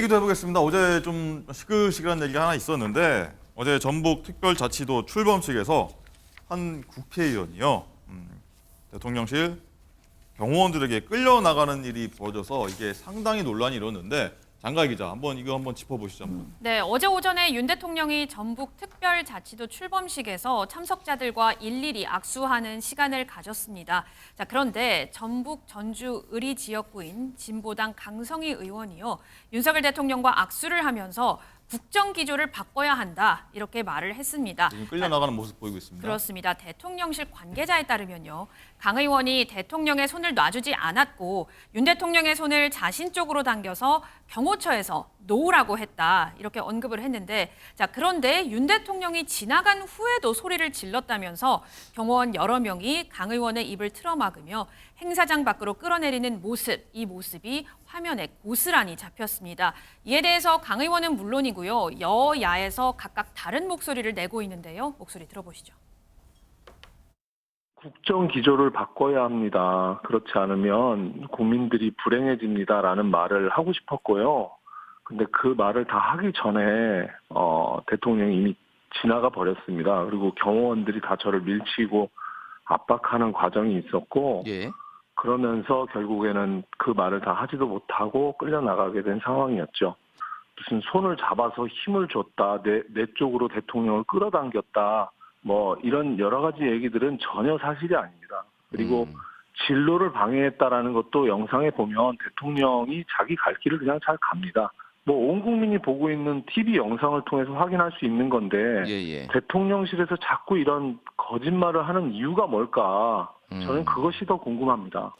얘기도 해보겠습니다. 어제 좀 시끌시끌한 얘기가 하나 있었는데 어제 전북특별자치도 출범식에서 한 국회의원이요. 대통령실 경호원들에게 끌려나가는 일이 벌어져서 이게 상당히 논란이 일었는데 장가희 기자, 이거 한번 짚어보시죠. 네, 어제 오전에 윤 대통령이 전북특별자치도 출범식에서 참석자들과 일일이 악수하는 시간을 가졌습니다. 자, 그런데 전북 전주 의리 지역구인 진보당 강성희 의원이요, 윤석열 대통령과 악수를 하면서 국정 기조를 바꿔야 한다, 이렇게 말을 했습니다. 지금 끌려나가는 모습 보이고 있습니다. 그렇습니다. 대통령실 관계자에 따르면요, 강 의원이 대통령의 손을 놔주지 않았고 윤 대통령의 손을 자신 쪽으로 당겨서 경호처에서 놓으라고 했다, 이렇게 언급을 했는데, 자, 그런데 윤 대통령이 지나간 후에도 소리를 질렀다면서 경호원 여러 명이 강 의원의 입을 틀어막으며 행사장 밖으로 끌어내리는 모습, 이 모습이 화면에 고스란히 잡혔습니다. 이에 대해서 강 의원은 물론이고요, 여야에서 각각 다른 목소리를 내고 있는데요. 목소리 들어보시죠. 국정 기조를 바꿔야 합니다. 그렇지 않으면 국민들이 불행해집니다라는 말을 하고 싶었고요. 근데 그 말을 다 하기 전에 대통령이 이미 지나가 버렸습니다. 그리고 경호원들이 다 저를 밀치고 압박하는 과정이 있었고, 예. 그러면서 결국에는 그 말을 다 하지도 못하고 끌려나가게 된 상황이었죠. 무슨 손을 잡아서 힘을 줬다, 내 쪽으로 대통령을 끌어당겼다, 뭐 이런 여러 가지 얘기들은 전혀 사실이 아닙니다. 그리고 진로를 방해했다라는 것도 영상에 보면 대통령이 자기 갈 길을 그냥 잘 갑니다. 뭐 온 국민이 보고 있는 TV 영상을 통해서 확인할 수 있는 건데, 예. 대통령실에서 자꾸 이런 거짓말을 하는 이유가 뭘까? 저는 그것이 더 궁금합니다.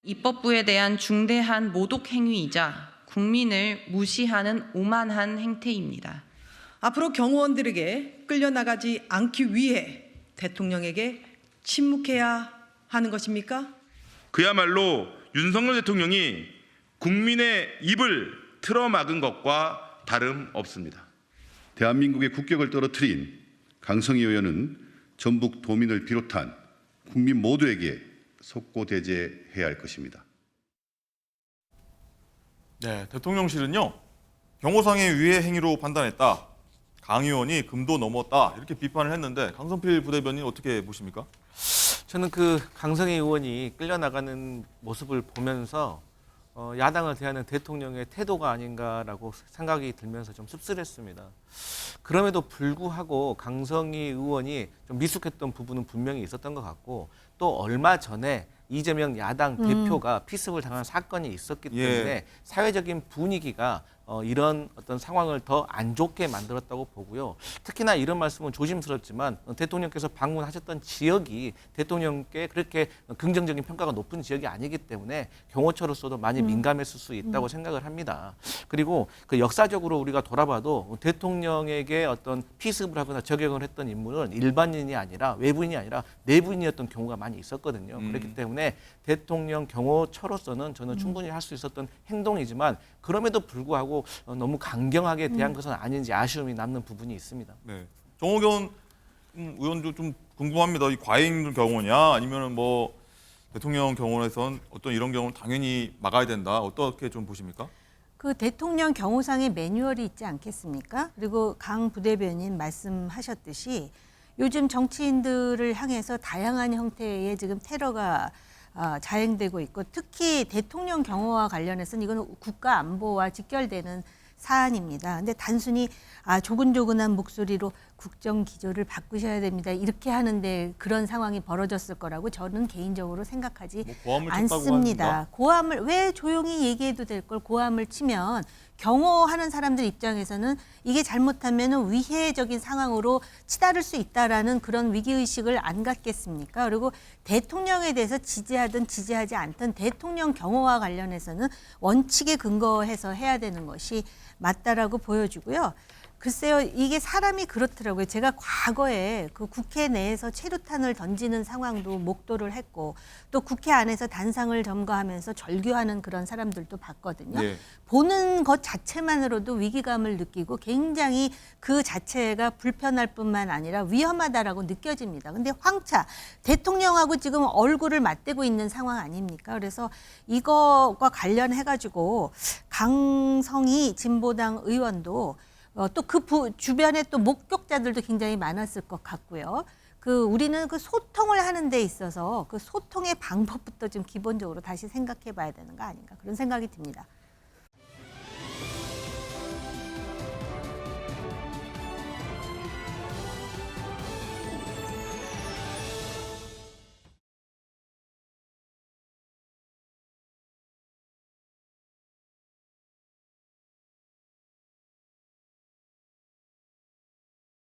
입법부에 대한 중대한 모독 행위이자 국민을 무시하는 오만한 행태입니다. 앞으로 경호원들에게 끌려나가지 않기 위해 대통령에게 침묵해야 하는 것입니까? 그야말로 윤석열 대통령이 국민의 입을 틀어막은 것과 다름없습니다. 대한민국의 국격을 떨어뜨린 강성희 의원은 전북 도민을 비롯한 국민 모두에게 속고대죄해야 할 것입니다. 네, 대통령실은요, 경호상의 위해 행위로 판단했다. 강 의원이 금도 넘었다, 이렇게 비판을 했는데 강성필 부대변인 어떻게 보십니까? 저는 그 강성희 의원이 끌려나가는 모습을 보면서 야당을 대하는 대통령의 태도가 아닌가라고 생각이 들면서 좀 씁쓸했습니다. 그럼에도 불구하고 강성희 의원이 좀 미숙했던 부분은 분명히 있었던 것 같고, 또 얼마 전에 이재명 야당 대표가 피습을 당한 사건이 있었기 때문에 사회적인 분위기가 이런 어떤 상황을 더 안 좋게 만들었다고 보고요. 특히나 이런 말씀은 조심스럽지만 대통령께서 방문하셨던 지역이 대통령께 그렇게 긍정적인 평가가 높은 지역이 아니기 때문에 경호처로서도 많이 민감했을 수 있다고 생각을 합니다. 그리고 그 역사적으로 우리가 돌아봐도 대통령에게 어떤 피습을 하거나 적용을 했던 인물은 일반인이 아니라 외부인이 아니라 내부인이었던 경우가 많이 있었거든요. 그렇기 때문에 대통령 경호처로서는 저는 충분히 할 수 있었던 행동이지만, 그럼에도 불구하고 너무 강경하게 대한 것은 아닌지 아쉬움이 남는 부분이 있습니다. 네, 정호경 의원도 좀 궁금합니다. 이 과잉 경호냐, 아니면 뭐 대통령 경호에선 어떤 이런 경우는 당연히 막아야 된다. 어떻게 좀 보십니까? 그 대통령 경호상의 매뉴얼이 있지 않겠습니까? 그리고 강 부대변인 말씀하셨듯이 요즘 정치인들을 향해서 다양한 형태의 지금 테러가 자행되고 있고, 특히 대통령 경호와 관련해서는 이건 국가 안보와 직결되는 사안입니다. 근데 단순히 조근조근한 목소리로 국정 기조를 바꾸셔야 됩니다, 이렇게 하는데 그런 상황이 벌어졌을 거라고 저는 개인적으로 생각하지 않습니다. 고함을 왜 조용히 얘기해도 될 걸 고함을 치면 경호하는 사람들 입장에서는 이게 잘못하면 위해적인 상황으로 치달을 수 있다라는 그런 위기의식을 안 갖겠습니까? 그리고 대통령에 대해서 지지하든 지지하지 않든 대통령 경호와 관련해서는 원칙에 근거해서 해야 되는 것이 맞다라고 보여지고요. 글쎄요, 이게 사람이 그렇더라고요. 제가 과거에 그 국회 내에서 체류탄을 던지는 상황도 목도를 했고, 또 국회 안에서 단상을 점거하면서 절규하는 그런 사람들도 봤거든요. 보는 것 자체만으로도 위기감을 느끼고 굉장히 그 자체가 불편할 뿐만 아니라 위험하다라고 느껴집니다. 근데 황차 대통령하고 지금 얼굴을 맞대고 있는 상황 아닙니까? 그래서 이거와 관련해가지고 강성희 진보당 의원도 또 그 주변에 또 목격자들도 굉장히 많았을 것 같고요. 우리는 그 소통을 하는 데 있어서 그 소통의 방법부터 좀 기본적으로 다시 생각해 봐야 되는 거 아닌가 그런 생각이 듭니다.